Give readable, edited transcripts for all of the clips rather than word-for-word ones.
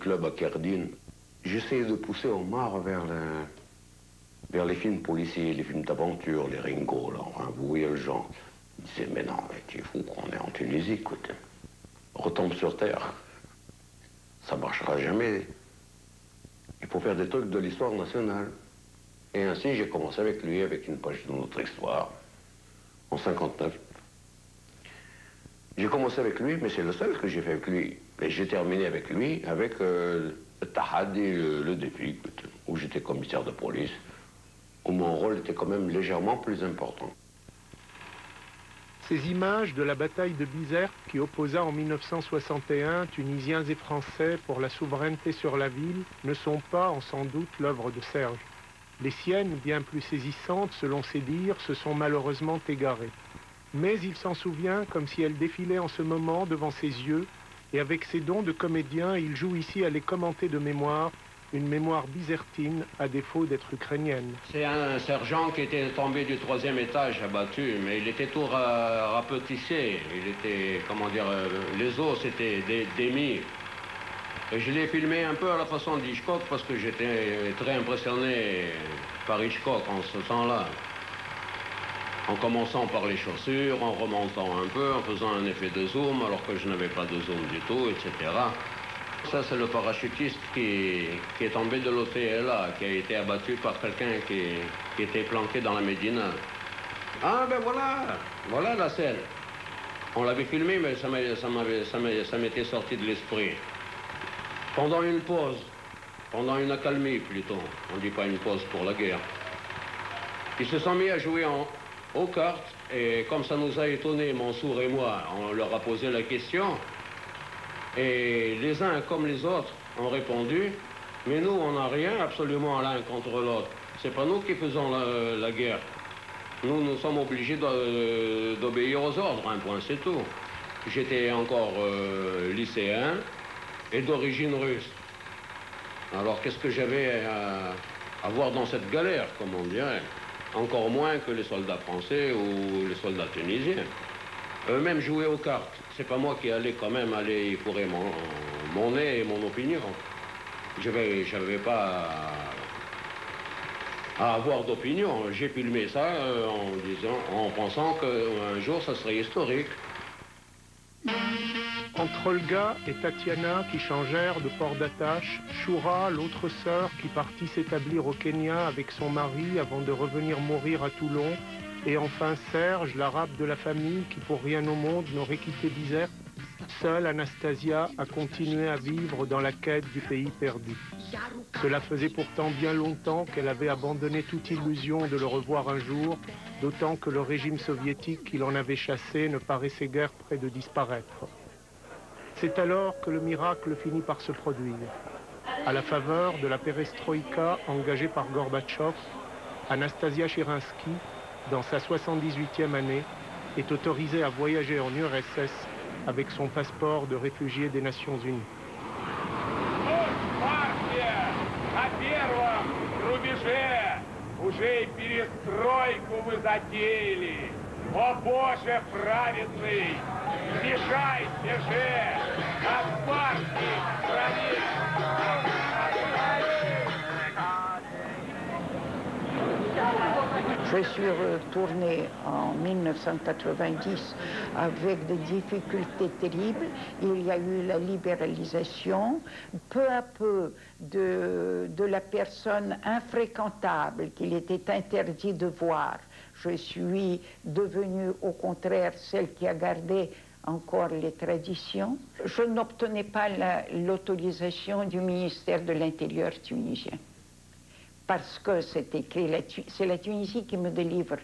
club à Kerdine. J'essayais de pousser Omar vers les films policiers, les films d'aventure, les Ringo, là, hein, vous voyez le genre. Il disait, mais non, mais tu es fou, on est en Tunisie, écoute. Retombe sur terre. Ça ne marchera jamais. Il faut faire des trucs de l'histoire nationale. Et ainsi, j'ai commencé avec lui, avec une page de notre histoire, en 59. J'ai commencé avec lui, mais c'est le seul que j'ai fait avec lui. Et j'ai terminé avec lui, avec le Tahadi, le défi, écoute, où j'étais commissaire de police, où mon rôle était quand même légèrement plus important. Ces images de la bataille de Bizerte qui opposa en 1961 Tunisiens et Français pour la souveraineté sur la ville ne sont pas, en sans doute, l'œuvre de Serge. Les siennes, bien plus saisissantes selon ses dires, se sont malheureusement égarées. Mais il s'en souvient comme si elles défilaient en ce moment devant ses yeux, et avec ses dons de comédien, il joue ici à les commenter de mémoire, une mémoire bizertine à défaut d'être ukrainienne. C'est un sergent qui était tombé du 3e étage abattu, mais il était tout rapetissé. Il était, comment dire, les os étaient démis. Et je l'ai filmé un peu à la façon d'Hitchcock parce que j'étais très impressionné par Hitchcock en ce temps-là. En commençant par les chaussures, en remontant un peu, en faisant un effet de zoom alors que je n'avais pas de zoom du tout, etc. Ça, c'est le parachutiste qui est tombé de l'OTLA, qui a été abattu par quelqu'un qui était planqué dans la Médina. Ah ben voilà la scène. On l'avait filmé, mais ça m'était sorti de l'esprit. Pendant une pause, pendant une accalmie plutôt, on ne dit pas une pause pour la guerre, ils se sont mis à jouer aux cartes, et comme ça nous a étonnés, Mansour et moi, on leur a posé la question. Et les uns comme les autres ont répondu, mais nous, on n'a rien absolument l'un contre l'autre. C'est pas nous qui faisons la guerre. Nous sommes obligés d'obéir aux ordres, un point, c'est tout. J'étais encore lycéen et d'origine russe. Alors qu'est-ce que j'avais à voir dans cette galère, comme on dirait? Encore moins que les soldats français ou les soldats tunisiens. Eux-mêmes jouaient aux cartes. C'est pas moi qui allais quand même aller fourrer mon nez et mon opinion. Je n'avais pas à avoir d'opinion. J'ai filmé ça en pensant qu'un jour ça serait historique. Entre Olga et Tatiana qui changèrent de port d'attache, Shura, l'autre sœur qui partit s'établir au Kenya avec son mari avant de revenir mourir à Toulon, et enfin Serge, l'arabe de la famille qui pour rien au monde n'aurait quitté Bizerte, seule Anastasia a continué à vivre dans la quête du pays perdu. Cela faisait pourtant bien longtemps qu'elle avait abandonné toute illusion de le revoir un jour, d'autant que le régime soviétique qui l'en avait chassé ne paraissait guère près de disparaître. C'est alors que le miracle finit par se produire. À la faveur de la perestroïka engagée par Gorbatchev, Anastasia Cherinsky, dans sa 78e année, est autorisée à voyager en URSS avec son passeport de réfugié des Nations Unies. Je suis retournée en 1990 avec des difficultés terribles. Il y a eu la libéralisation, peu à peu, de la personne infréquentable qu'il était interdit de voir. Je suis devenue au contraire celle qui a gardé encore les traditions. Je n'obtenais pas l'autorisation du ministère de l'Intérieur tunisien. Parce que c'est écrit, c'est la Tunisie qui me délivre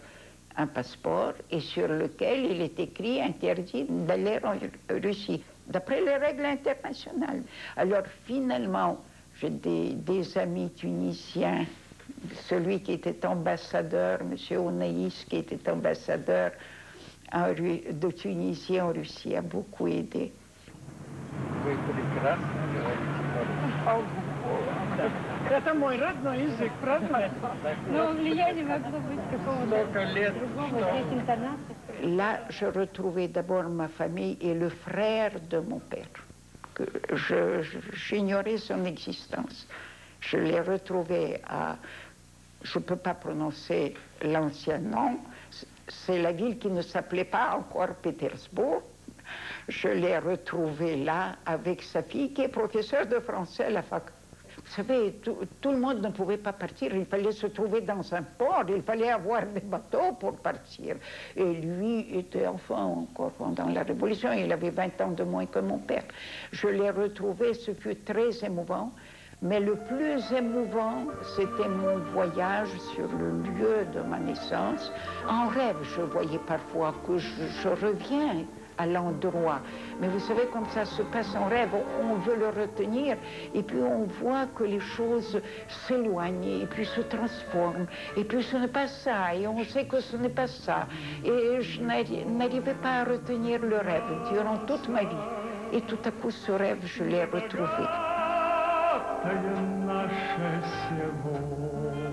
un passeport et sur lequel il est écrit interdit d'aller en Russie, d'après les règles internationales. Alors finalement, j'ai des amis tunisiens, celui qui était ambassadeur, M. Onaïs, qui était ambassadeur de Tunisie en Russie, a beaucoup aidé. Это мой родной язык, правда? Но влияние могло быть какого-то другого, здесь интонация. Là, je retrouvais d'abord ma famille et le frère de mon père. que j'ignorais son existence. Je l'ai retrouvé à... Je ne peux pas prononcer l'ancien nom. C'est la ville qui ne s'appelait pas encore Pétersbourg. Je l'ai retrouvé là avec sa fille qui est professeure de français à la fac. Vous savez, tout le monde ne pouvait pas partir. Il fallait se trouver dans un port. Il fallait avoir des bateaux pour partir. Et lui était enfant encore pendant la Révolution. Il avait 20 ans de moins que mon père. Je l'ai retrouvé. Ce fut très émouvant. Mais le plus émouvant, c'était mon voyage sur le lieu de ma naissance. En rêve, je voyais parfois que je reviens à l'endroit. Mais vous savez, comme ça se passe en rêve, on veut le retenir, et puis on voit que les choses s'éloignent, et puis se transforment, et puis ce n'est pas ça, et on sait que ce n'est pas ça. Et je n'arrivais pas à retenir le rêve durant toute ma vie. Et tout à coup, ce rêve, je l'ai retrouvé.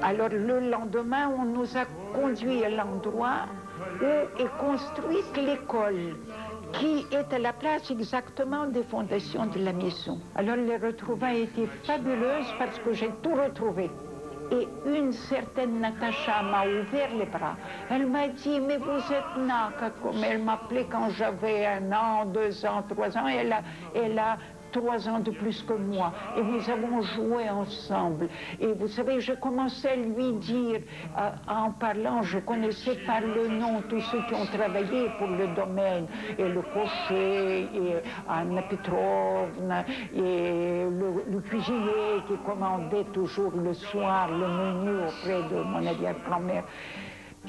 Alors le lendemain, on nous a conduits à l'endroit où est construite l'école, qui est à la place exactement des fondations de la maison. Alors les retrouvailles étaient fabuleuses parce que j'ai tout retrouvé. Et une certaine Natacha m'a ouvert les bras. Elle m'a dit, mais vous êtes Naka, comme elle m'appelait quand j'avais 1 an, 2 ans, 3 ans. Elle a 3 ans de plus que moi, et nous avons joué ensemble. Et vous savez, je commençais à lui dire, en parlant, je connaissais par le nom tous ceux qui ont travaillé pour le domaine, et le cocher, et Anna Petrovna, et le cuisinier qui commandait toujours le soir le menu auprès de mon arrière-grand-mère.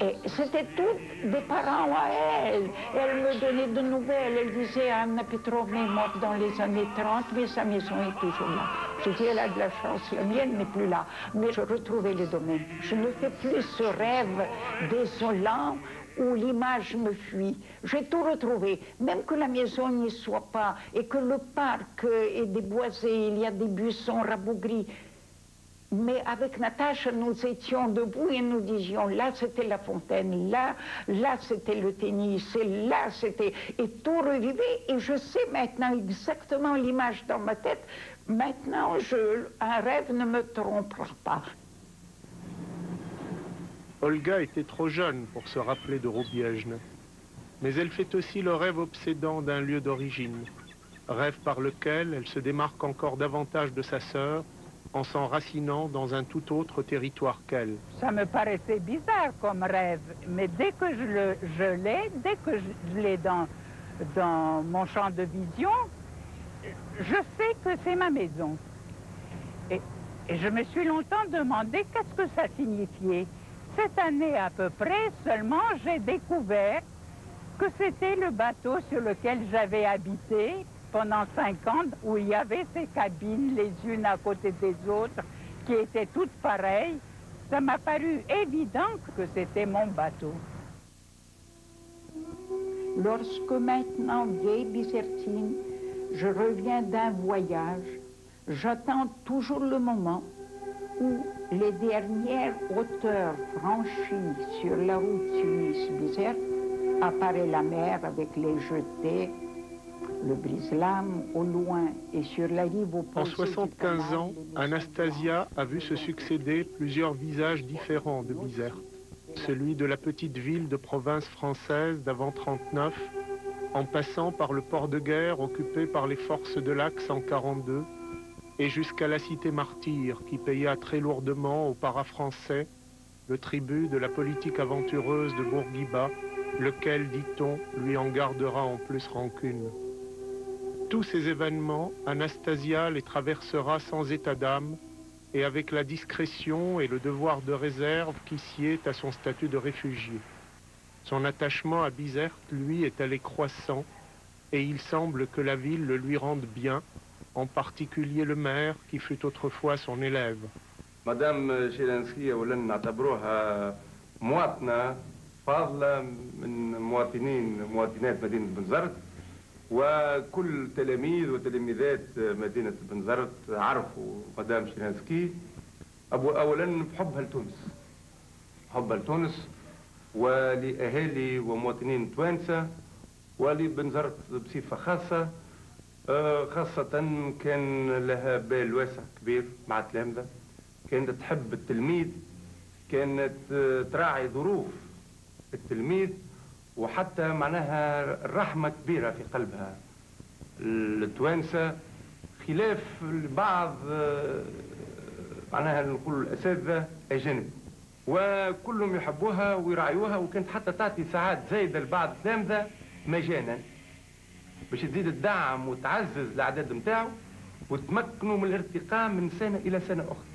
Et c'était tous des parents à elle. Elle me donnait de nouvelles. Elle disait, Anna Petrovna est morte dans les années 30, mais sa maison est toujours là. Je dis, elle a de la chance, la mienne n'est plus là. Mais je retrouvais le domaine. Je ne fais plus ce rêve désolant où l'image me fuit. J'ai tout retrouvé, même que la maison n'y soit pas, et que le parc est déboisé, il y a des buissons rabougris. Mais avec Natacha, nous étions debout et nous disions, là c'était la fontaine, là c'était le tennis, et là c'était... Et tout revivait, et je sais maintenant exactement l'image dans ma tête. Maintenant, un rêve ne me trompera pas. Olga était trop jeune pour se rappeler de Robiège, mais elle fait aussi le rêve obsédant d'un lieu d'origine, rêve par lequel elle se démarque encore davantage de sa sœur, en s'enracinant dans un tout autre territoire qu'elle. Ça me paraissait bizarre comme rêve, mais dès que dès que je l'ai dans mon champ de vision, je sais que c'est ma maison. Et je me suis longtemps demandé qu'est-ce que ça signifiait. Cette année à peu près seulement, j'ai découvert que c'était le bateau sur lequel j'avais habité pendant 5 ans, où il y avait ces cabines les unes à côté des autres, qui étaient toutes pareilles. Ça m'a paru évident que c'était mon bateau. Lorsque maintenant, vieille Bizertine, je reviens d'un voyage, j'attends toujours le moment où les dernières hauteurs franchies sur la route Suisse-Bizerte, apparaît la mer avec les jetées, le brise-lames au loin et sur la rive opposée. En 75 ans, Anastasia a vu se succéder plusieurs visages différents de Bizerte. Celui de la petite ville de province française d'avant 39, en passant par le port de guerre occupé par les forces de l'Axe en 42, et jusqu'à la cité martyre qui paya très lourdement aux para-français le tribut de la politique aventureuse de Bourguiba, lequel, dit-on, lui en gardera en plus rancune. Tous ces événements, Anastasia les traversera sans état d'âme et avec la discrétion et le devoir de réserve qui sied à son statut de réfugié. Son attachement à Bizerte, lui, est allé croissant et il semble que la ville le lui rende bien, en particulier le maire qui fut autrefois son élève. Madame Chelansky, أولاً نعتبروها مواطنة فاضلة من مواطنات مدينة بنزرت، وكل تلاميذ وتلميذات مدينة بنزرت عرفوا مدام شيلانسكي أولاً بحبها لتونس، حبها لتونس ولأهالي ومواطنين توانسة ولبنزرت بصفة خاصة. خاصة كان لها بال واسع كبير مع التلامذة، كانت تحب التلميذ، كانت تراعي ظروف التلميذ، وحتى معناها الرحمة كبيرة في قلبها. التوانسة خلاف بعض معناها نقول الأساتذة أجانب، وكلهم يحبوها ويراعيوها، وكانت حتى تعطي ساعات زايدة لبعض التلامذة مجانا باش تزيد الدعم وتعزز الأعداد نتاعو وتمكنوا من الارتقاء من سنة إلى سنة أخرى.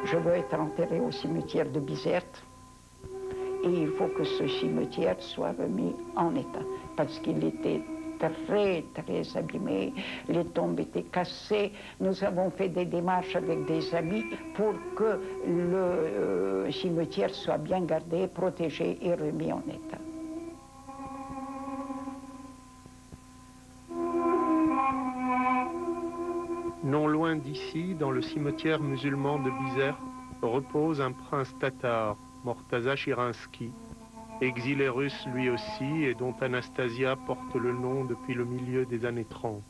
Je veux être enterré au cimetière de Bizerte et il faut que ce cimetière soit remis en état parce qu'il était très abîmé, les tombes étaient cassées. Nous avons fait des démarches avec des amis pour que le cimetière soit bien gardé, protégé et remis en état. Non loin d'ici, dans le cimetière musulman de Bizerte, repose un prince tatar, Mortaza Chirinsky, exilé russe lui aussi et dont Anastasia porte le nom depuis le milieu des années 30.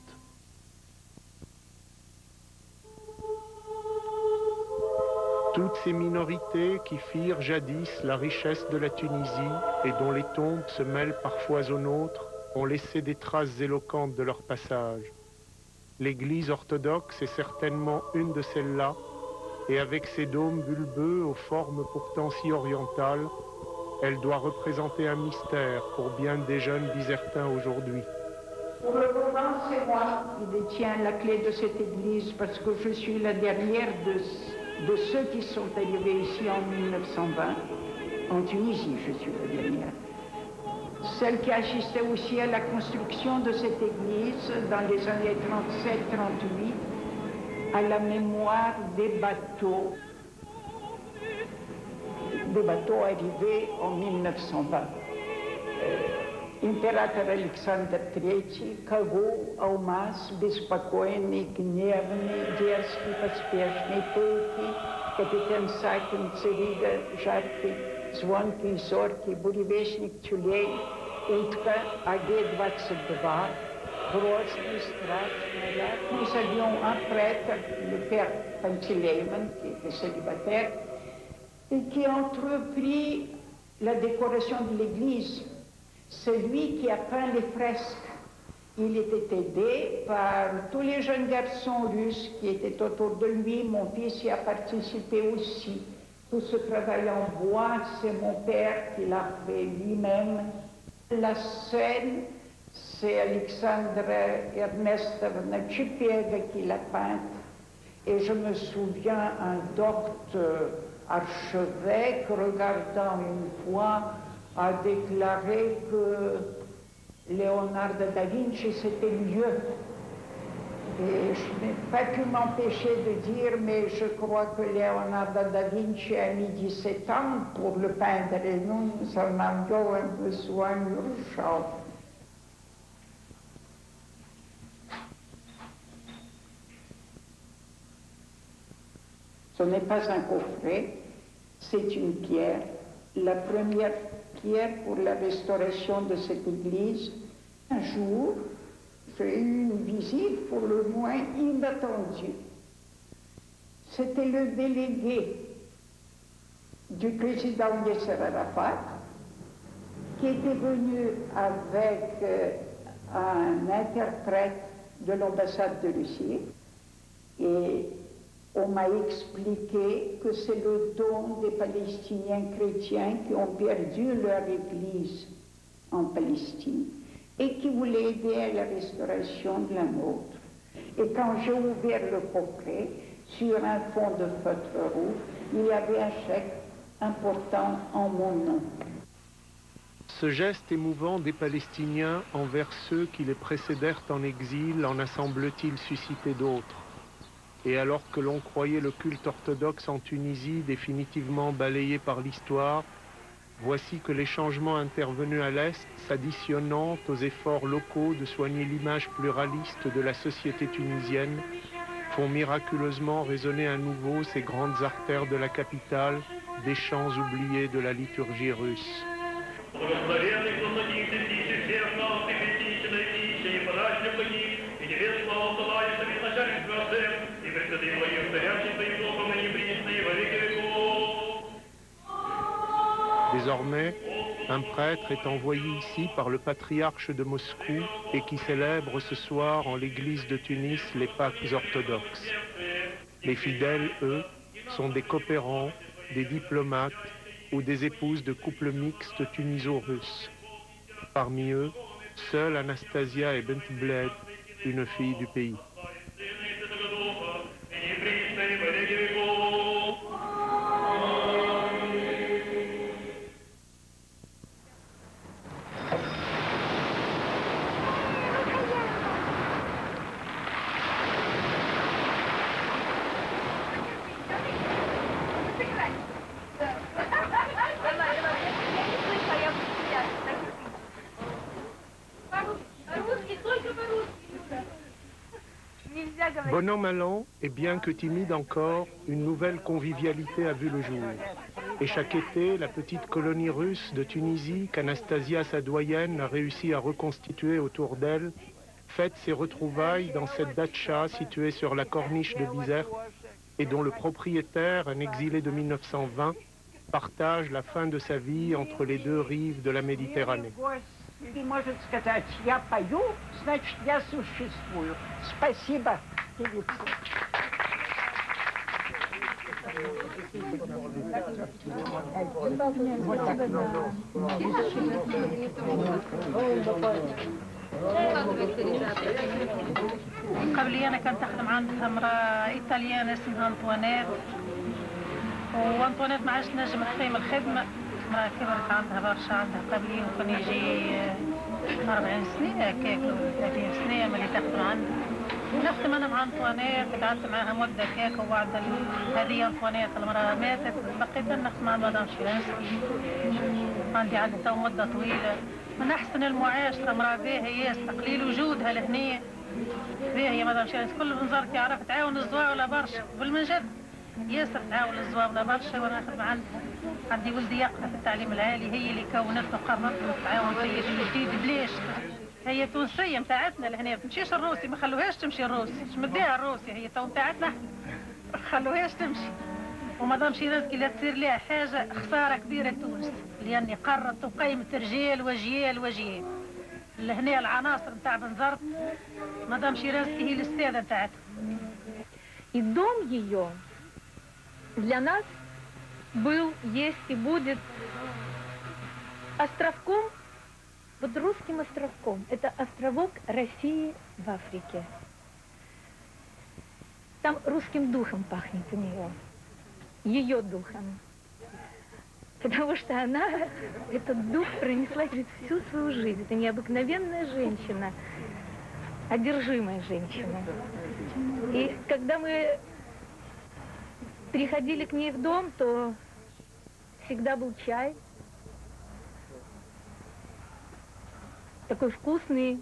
Toutes ces minorités qui firent jadis la richesse de la Tunisie et dont les tombes se mêlent parfois aux nôtres ont laissé des traces éloquentes de leur passage. L'Église orthodoxe est certainement une de celles-là, et avec ses dômes bulbeux aux formes pourtant si orientales, elle doit représenter un mystère pour bien des jeunes Bizertains aujourd'hui. Pour le moment, c'est moi qui détiens la clé de cette église parce que je suis la dernière de ceux qui sont arrivés ici en 1920. En Tunisie, je suis la dernière. Celle qui assistait aussi à la construction de cette église dans les années 37-38, à la mémoire des bateaux arrivés en 1920. Imperator Alexander III, Kago, Aumas, Bespokojny, Gniewny, Dzierski, Pospieszny, Pulki, Kapitan Sakin, Ceriga, Żarki, Zvonki, Zorki, Burevestnik, Tulej, Utka, AG-22, Grozny, Strach, nous avions un prêtre, le père Pantileiman, qui était célibataire, et qui a entrepris la décoration de l'église. C'est lui qui a peint les fresques. Il était aidé par tous les jeunes garçons russes qui étaient autour de lui. Mon fils y a participé aussi. Tout ce travail en bois, c'est mon père qui l'a fait lui-même. La scène, c'est Alexandre Ernestovna Chipiega qui l'a peinte. Et je me souviens, un docteur archevêque, regardant une fois, a déclaré que Leonardo da Vinci, c'était mieux. Et je n'ai pas pu m'empêcher de dire, mais je crois que Leonardo da Vinci a mis 17 ans pour le peindre, et nous en avions un besoin urgent. Ce n'est pas un coffret, c'est une pierre, la première pierre pour la restauration de cette église. Un jour, j'ai eu une visite pour le moins inattendue. C'était le délégué du président Yasser Arafat qui était venu avec un interprète de l'ambassade de Russie et on m'a expliqué que c'est le don des Palestiniens chrétiens qui ont perdu leur église en Palestine et qui voulaient aider à la restauration de la nôtre. Et quand j'ai ouvert le coffret, sur un fond de feutre roux, il y avait un chèque important en mon nom. Ce geste émouvant des Palestiniens envers ceux qui les précédèrent en exil en a, semble-t-il, suscité d'autres. Et alors que l'on croyait le culte orthodoxe en Tunisie définitivement balayé par l'histoire, voici que les changements intervenus à l'Est, s'additionnant aux efforts locaux de soigner l'image pluraliste de la société tunisienne, font miraculeusement résonner à nouveau ces grandes artères de la capitale, des chants oubliés de la liturgie russe. Désormais, un prêtre est envoyé ici par le patriarche de Moscou et qui célèbre ce soir en l'église de Tunis les Pâques orthodoxes. Les fidèles, eux, sont des coopérants, des diplomates ou des épouses de couples mixtes tuniso-russes. Parmi eux, seule Anastasia Ebn Bled, une fille du pays. Bon an, mal an, et bien que timide encore, une nouvelle convivialité a vu le jour. Et chaque été, la petite colonie russe de Tunisie, qu'Anastasia, sa doyenne, a réussi à reconstituer autour d'elle, fête ses retrouvailles dans cette datcha située sur la corniche de Bizerte et dont le propriétaire, un exilé de 1920, partage la fin de sa vie entre les deux rives de la Méditerranée. И может сказать, я пою, значит, я существую. Спасибо, певица. قبلي أنا كنت أخدم عندها امرأة إيطاليانة اسمها أنطوانيت، وأنطوانيت ما عادش تنجم تقيم الخدمة، امرأة كبرت عندها برشا، عندها قبلي ممكن يجي 40 سنة هكاك 30 سنة ملي تخدم عندها. نخدم أنا مع أنطوانيت، قعدت معاها مدة هكاك، وبعد هذه أنطوانيت المرأة ماتت، بقيت نخدم عند مدام شيرانسكي، عندي عندها تو مدة طويلة. من أحسن المعاشرة، امرأة باهية ياسر، قليل وجودها لهنا، باهية مدام شيرانسكي، كل بنزار يعرف تعاون الزواولة برشا، بالمنجد ياسر تعاون الزواولة برشا، وأنا نخدم عندها. عندي ولدي يقرأ في التعليم العالي، هي اللي كونته وقررت التعاون فيا في جديد بلاش. هي تونسية متاعتنا لهنا، ما تمشيش الروسي، ما خلوهاش تمشي الروسي، مش مديها الروسي، هي تو متاعتنا ما خلوهاش تمشي. ومدام شيرازكي لا تصير لها حاجة خسارة كبيرة تونس، لأني قررت وقيمة رجال وجيال وجيال. لهنا العناصر متاع بنزرت، مدام شيرازكي هي الأستاذة متاعتها. И дом ее для нас был, есть и будет островком, вот русским островком. Это островок России в Африке. Там русским духом пахнет у нее, ее духом. Потому что она этот дух пронесла через всю свою жизнь. Это необыкновенная женщина, одержимая женщина. И когда мы приходили к ней в дом, то всегда был чай. Такой вкусный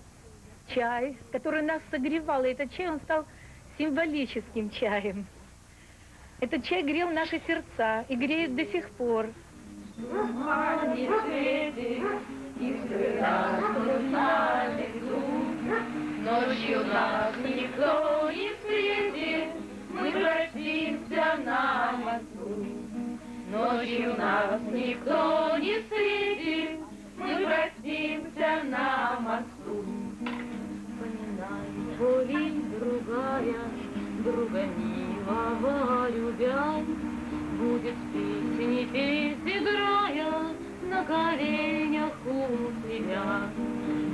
чай, который нас согревал. И этот чай, он стал символическим чаем. Этот чай грел наши сердца и греет до сих пор. Ночью нас никто не встретит, мы простимся на мосту. Ночью нас никто не встретит, мы простимся на мосту. Вспоминай, полень другая, друга милого любя, будет песни петь, играя на коленях у тебя.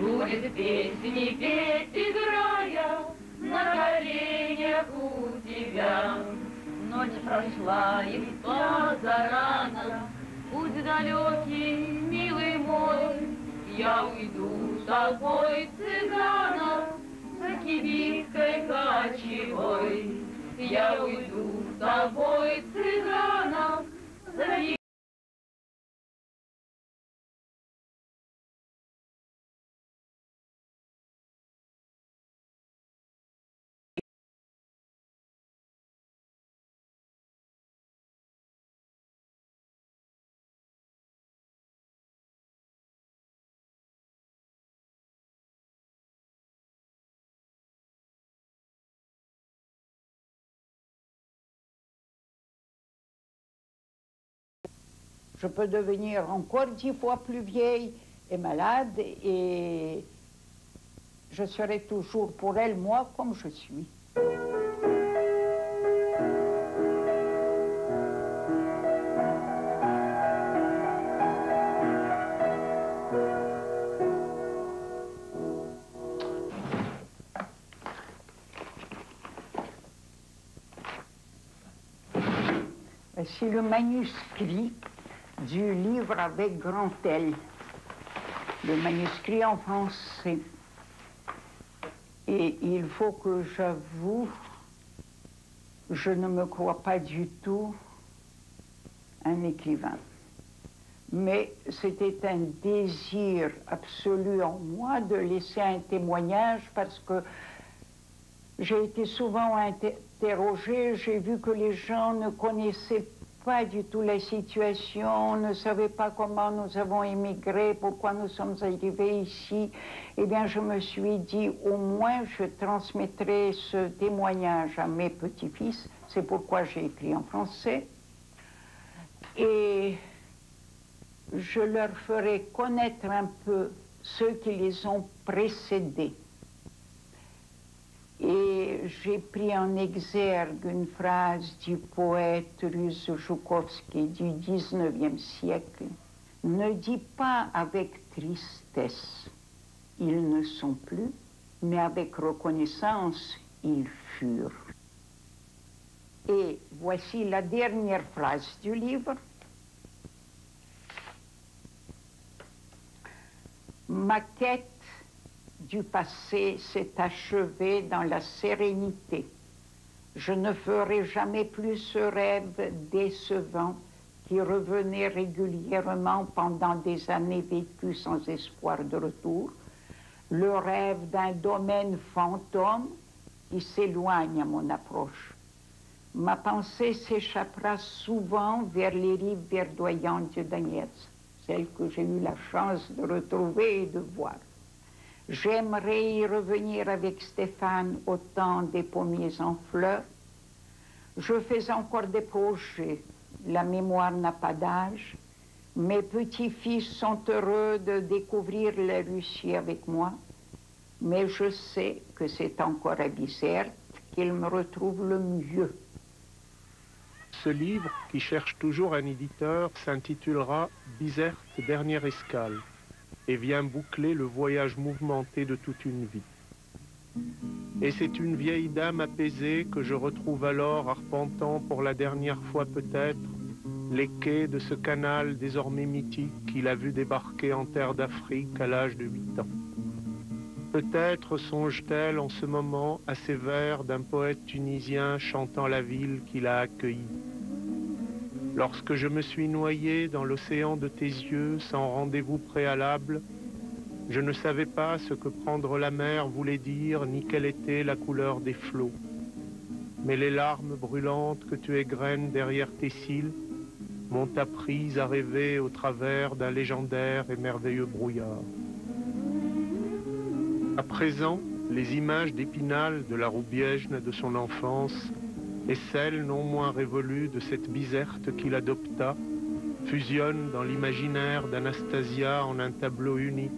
Будет песни петь, играя на коленях у тебя. Ночь прошла, и спала зарано, путь далекий, милый мой, я уйду с тобой, цыгана, за кибиткой кочевой. Я уйду с тобой, цыгана, за Je peux devenir encore 10 fois plus vieille et malade, et je serai toujours pour elle, moi, comme je suis. C'est le manuscrit du livre avec grand L, le manuscrit en français. Et il faut que j'avoue, je ne me crois pas du tout un écrivain. Mais c'était un désir absolu en moi de laisser un témoignage, parce que j'ai été souvent interrogée, j'ai vu que les gens ne connaissaient pas du tout la situation, ne savaient pas comment nous avons émigré, pourquoi nous sommes arrivés ici. Eh bien, je me suis dit, au moins, je transmettrai ce témoignage à mes petits-fils. C'est pourquoi j'ai écrit en français. Et je leur ferai connaître un peu ceux qui les ont précédés. Et j'ai pris en exergue une phrase du poète russe Joukovski du 19e siècle. « Ne dis pas avec tristesse, ils ne sont plus, mais avec reconnaissance, ils furent. » Et voici la dernière phrase du livre. « Ma quête du passé s'est achevée dans la sérénité. Je ne ferai jamais plus ce rêve décevant qui revenait régulièrement pendant des années vécues sans espoir de retour, le rêve d'un domaine fantôme qui s'éloigne à mon approche. Ma pensée s'échappera souvent vers les rives verdoyantes de Donetsk, celles que j'ai eu la chance de retrouver et de voir. J'aimerais y revenir avec Stéphane au temps des pommiers en fleurs. Je fais encore des projets. La mémoire n'a pas d'âge. Mes petits-fils sont heureux de découvrir la Russie avec moi. Mais je sais que c'est encore à Bizerte qu'ils me retrouvent le mieux. Ce livre, qui cherche toujours un éditeur, s'intitulera « Bizerte, dernière escale » et vient boucler le voyage mouvementé de toute une vie. Et c'est une vieille dame apaisée que je retrouve alors arpentant pour la dernière fois peut-être les quais de ce canal désormais mythique qu'il a vu débarquer en terre d'Afrique à l'âge de 8 ans. Peut-être songe-t-elle en ce moment à ces vers d'un poète tunisien chantant la ville qu'il a accueillie. Lorsque je me suis noyé dans l'océan de tes yeux sans rendez-vous préalable, je ne savais pas ce que prendre la mer voulait dire, ni quelle était la couleur des flots. Mais les larmes brûlantes que tu égrènes derrière tes cils m'ont appris à rêver au travers d'un légendaire et merveilleux brouillard. À présent, les images d'Épinal de la Roubiège de son enfance et celles non moins révolues de cette Bizerte qu'il adopta fusionnent dans l'imaginaire d'Anastasia en un tableau unique,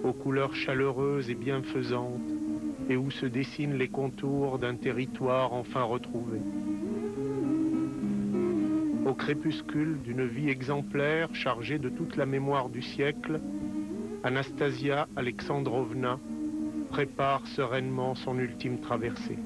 aux couleurs chaleureuses et bienfaisantes, et où se dessinent les contours d'un territoire enfin retrouvé. Au crépuscule d'une vie exemplaire chargée de toute la mémoire du siècle, Anastasia Alexandrovna prépare sereinement son ultime traversée.